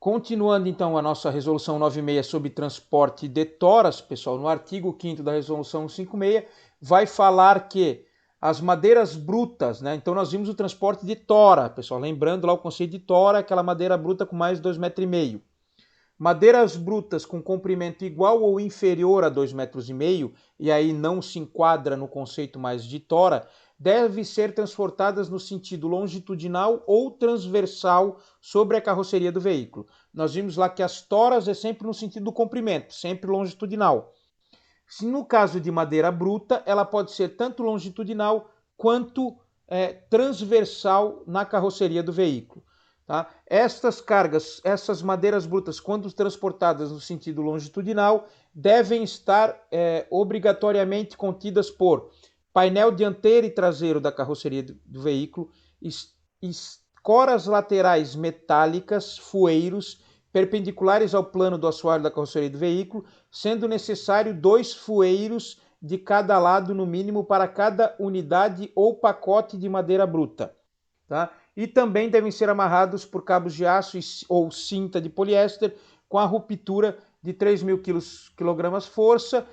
Continuando então a nossa resolução 96 sobre transporte de toras, pessoal, no artigo 5º da resolução 156, vai falar que as madeiras brutas, né? Então nós vimos o transporte de tora, pessoal, lembrando lá o conceito de tora, aquela madeira bruta com mais de 2,5 metros. Madeiras brutas com comprimento igual ou inferior a 2,5 metros, e aí não se enquadra no conceito mais de tora, devem ser transportadas no sentido longitudinal ou transversal sobre a carroceria do veículo. Nós vimos lá que as toras é sempre no sentido do comprimento, sempre longitudinal. No caso de madeira bruta, ela pode ser tanto longitudinal quanto transversal na carroceria do veículo. Tá? Estas cargas, essas madeiras brutas, quando transportadas no sentido longitudinal, devem estar obrigatoriamente contidas por painel dianteiro e traseiro da carroceria do veículo, escoras laterais metálicas, fueiros, perpendiculares ao plano do assoalho da carroceria do veículo, sendo necessário 2 fueiros de cada lado, no mínimo, para cada unidade ou pacote de madeira bruta. Tá? E também devem ser amarrados por cabos de aço ou cinta de poliéster com a ruptura de 3.000 kg força,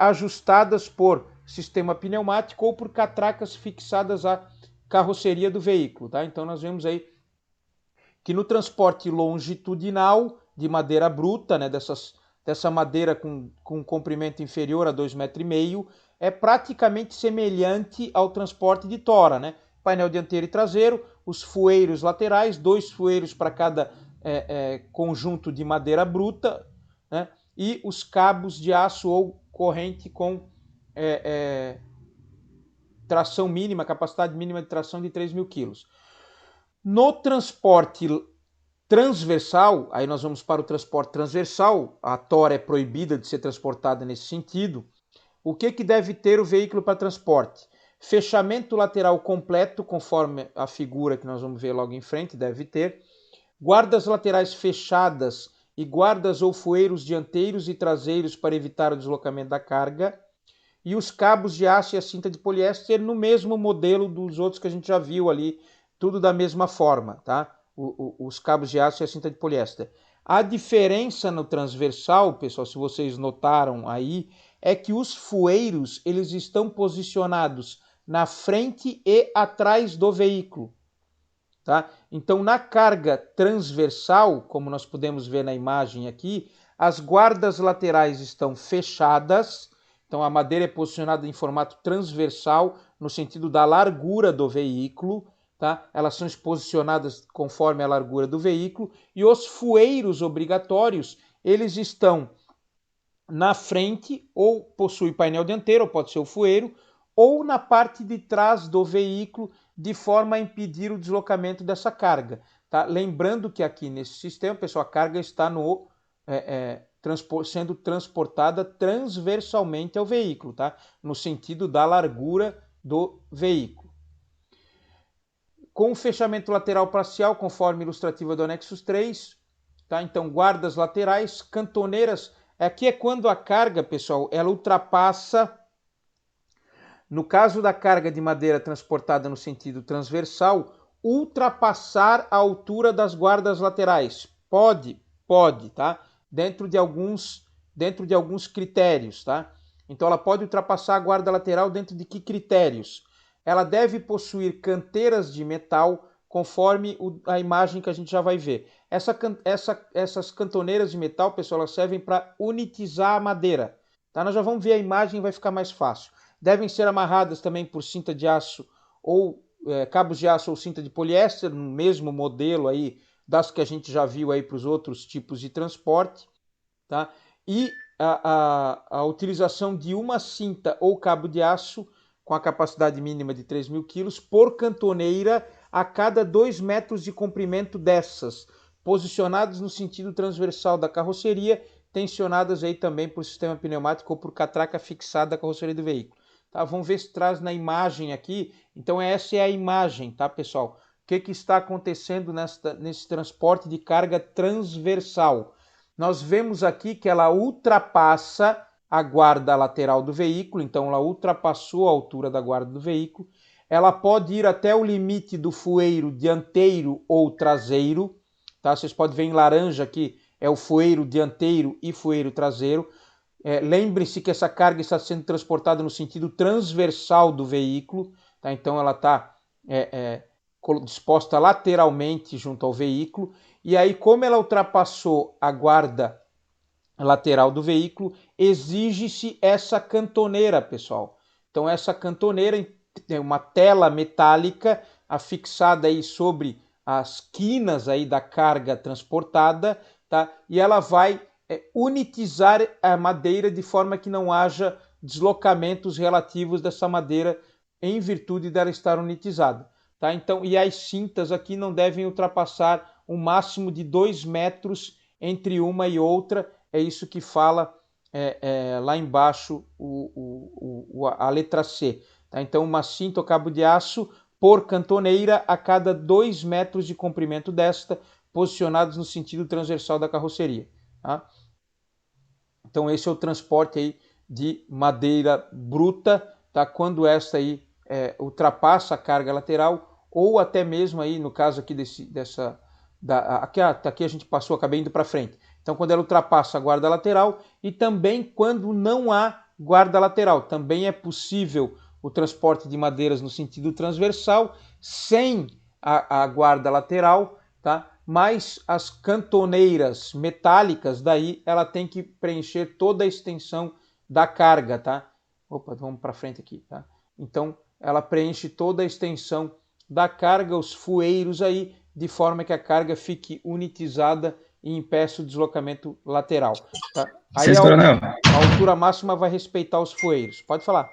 ajustadas por sistema pneumático ou por catracas fixadas à carroceria do veículo. Tá? Então nós vemos aí que no transporte longitudinal de madeira bruta, né, dessa madeira com comprimento inferior a 2,5 metros, é praticamente semelhante ao transporte de tora, né? Painel dianteiro e traseiro, os fueiros laterais, 2 fueiros para cada conjunto de madeira bruta, né? E os cabos de aço ou corrente com tração mínima, capacidade mínima de tração de 3.000 kg. No transporte transversal, aí nós vamos para o transporte transversal, a tora é proibida de ser transportada nesse sentido. O que deve ter o veículo para transporte? Fechamento lateral completo, conforme a figura que nós vamos ver logo em frente, deve ter. Guardas laterais fechadas e guardas ou fueiros dianteiros e traseiros para evitar o deslocamento da carga. E os cabos de aço e a cinta de poliéster no mesmo modelo dos outros que a gente já viu ali, tudo da mesma forma, tá? Os cabos de aço e a cinta de poliéster. A diferença no transversal, pessoal, se vocês notaram aí, é que os fueiros eles estão posicionados na frente e atrás do veículo. Tá? Então, na carga transversal, como nós podemos ver na imagem aqui, as guardas laterais estão fechadas. Então, a madeira é posicionada em formato transversal, no sentido da largura do veículo. Tá? Elas são posicionadas conforme a largura do veículo. E os fueiros obrigatórios, eles estão na frente, ou possui painel dianteiro, ou pode ser o fueiro, ou na parte de trás do veículo, de forma a impedir o deslocamento dessa carga. Tá? Lembrando que aqui nesse sistema, pessoal, a carga está sendo transportada transversalmente ao veículo, tá? No sentido da largura do veículo. Com o fechamento lateral parcial, conforme ilustrativa do anexo 3, tá? Então, guardas laterais, cantoneiras. Aqui é quando a carga, pessoal, ela ultrapassa. No caso da carga de madeira transportada no sentido transversal, ultrapassar a altura das guardas laterais. Pode, tá? Dentro de alguns critérios, tá? Então ela pode ultrapassar a guarda lateral dentro de que critérios? Ela deve possuir canteiras de metal, conforme a imagem que a gente já vai ver. Essas cantoneiras de metal, pessoal, elas servem para unitizar a madeira. Tá? Nós já vamos ver a imagem e vai ficar mais fácil. Devem ser amarradas também por cinta de aço ou cabos de aço ou cinta de poliéster, no mesmo modelo aí das que a gente já viu aí para os outros tipos de transporte. Tá? E a utilização de uma cinta ou cabo de aço com a capacidade mínima de 3.000 kg por cantoneira a cada 2 metros de comprimento dessas, posicionadas no sentido transversal da carroceria, tensionadas aí também por sistema pneumático ou por catraca fixada da carroceria do veículo. Tá? Vamos ver se traz na imagem aqui. Então essa é a imagem, tá, pessoal? O que está acontecendo nesse transporte de carga transversal? Nós vemos aqui que ela ultrapassa a guarda lateral do veículo, então ela ultrapassou a altura da guarda do veículo. Ela pode ir até o limite do fueiro dianteiro ou traseiro, tá? Vocês podem ver em laranja aqui, é o foeiro dianteiro e foeiro traseiro. Lembre-se que essa carga está sendo transportada no sentido transversal do veículo, tá? Então ela está disposta lateralmente junto ao veículo, e aí como ela ultrapassou a guarda lateral do veículo, exige-se essa cantoneira, pessoal. Então essa cantoneira tem uma tela metálica afixada aí sobre as quinas aí da carga transportada, tá? E ela vai unitizar a madeira de forma que não haja deslocamentos relativos dessa madeira em virtude dela estar unitizada, tá? Então, e as cintas aqui não devem ultrapassar um máximo de 2 metros entre uma e outra. É isso que fala lá embaixo a letra C. Tá? Então, uma cinta ou cabo de aço por cantoneira a cada 2 metros de comprimento desta, posicionados no sentido transversal da carroceria. Tá? Então, esse é o transporte aí de madeira bruta, tá? Quando esta aí ultrapassa a carga lateral, ou até mesmo aí, no caso aqui aqui a gente passou, acabei indo para frente. Então, quando ela ultrapassa a guarda lateral e também quando não há guarda lateral. Também é possível o transporte de madeiras no sentido transversal sem a guarda lateral, tá? Mas as cantoneiras metálicas, daí ela tem que preencher toda a extensão da carga, tá? Opa, vamos para frente aqui, tá? Então, ela preenche toda a extensão da carga, os fueiros aí, de forma que a carga fique unitizada e impeça o deslocamento lateral. Tá? Aí a altura máxima vai respeitar os fueiros. Pode falar.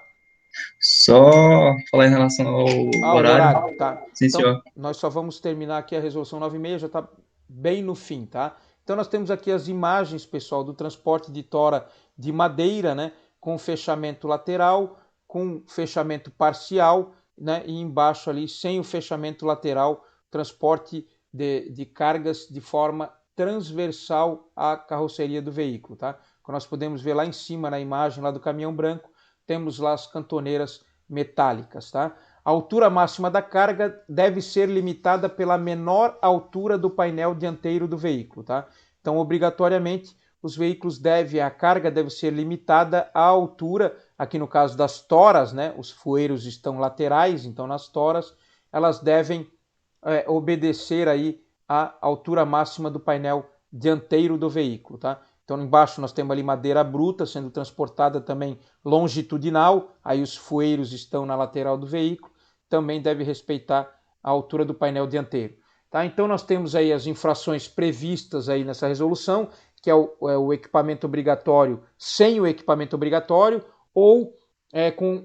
Só falar em relação ao O horário. horário, tá? Sim, Então, senhor. nós só vamos terminar aqui a resolução 9,6, já está bem no fim, tá? Então, nós temos aqui as imagens, pessoal, do transporte de tora de madeira, né? Com fechamento lateral, com fechamento parcial, né? E embaixo ali, sem o fechamento lateral, transporte de cargas de forma transversal à carroceria do veículo, tá? Como nós podemos ver lá em cima na imagem lá do caminhão branco, temos lá as cantoneiras metálicas, tá? A altura máxima da carga deve ser limitada pela menor altura do painel dianteiro do veículo, tá? Então, obrigatoriamente, os veículos a carga deve ser limitada à altura, aqui no caso das toras, né? Os fueiros estão laterais, então nas toras elas devem obedecer aí à altura máxima do painel dianteiro do veículo, tá? Então embaixo nós temos ali madeira bruta sendo transportada também longitudinal, aí os fueiros estão na lateral do veículo, também deve respeitar a altura do painel dianteiro. Tá? Então nós temos aí as infrações previstas aí nessa resolução, que é o equipamento obrigatório sem o equipamento obrigatório, ou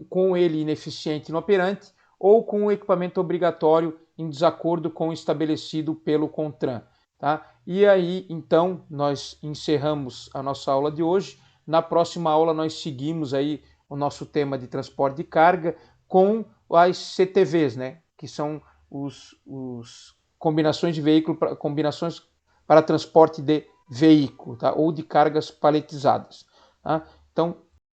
com ele ineficiente e inoperante, ou com o equipamento obrigatório em desacordo com o estabelecido pelo CONTRAN. Tá? E aí, então, nós encerramos a nossa aula de hoje. Na próxima aula, nós seguimos aí o nosso tema de transporte de carga com as CTVs, né? Que são os combinações de veículo, combinações para transporte de veículo, tá? Ou de cargas paletizadas. Tá? Então,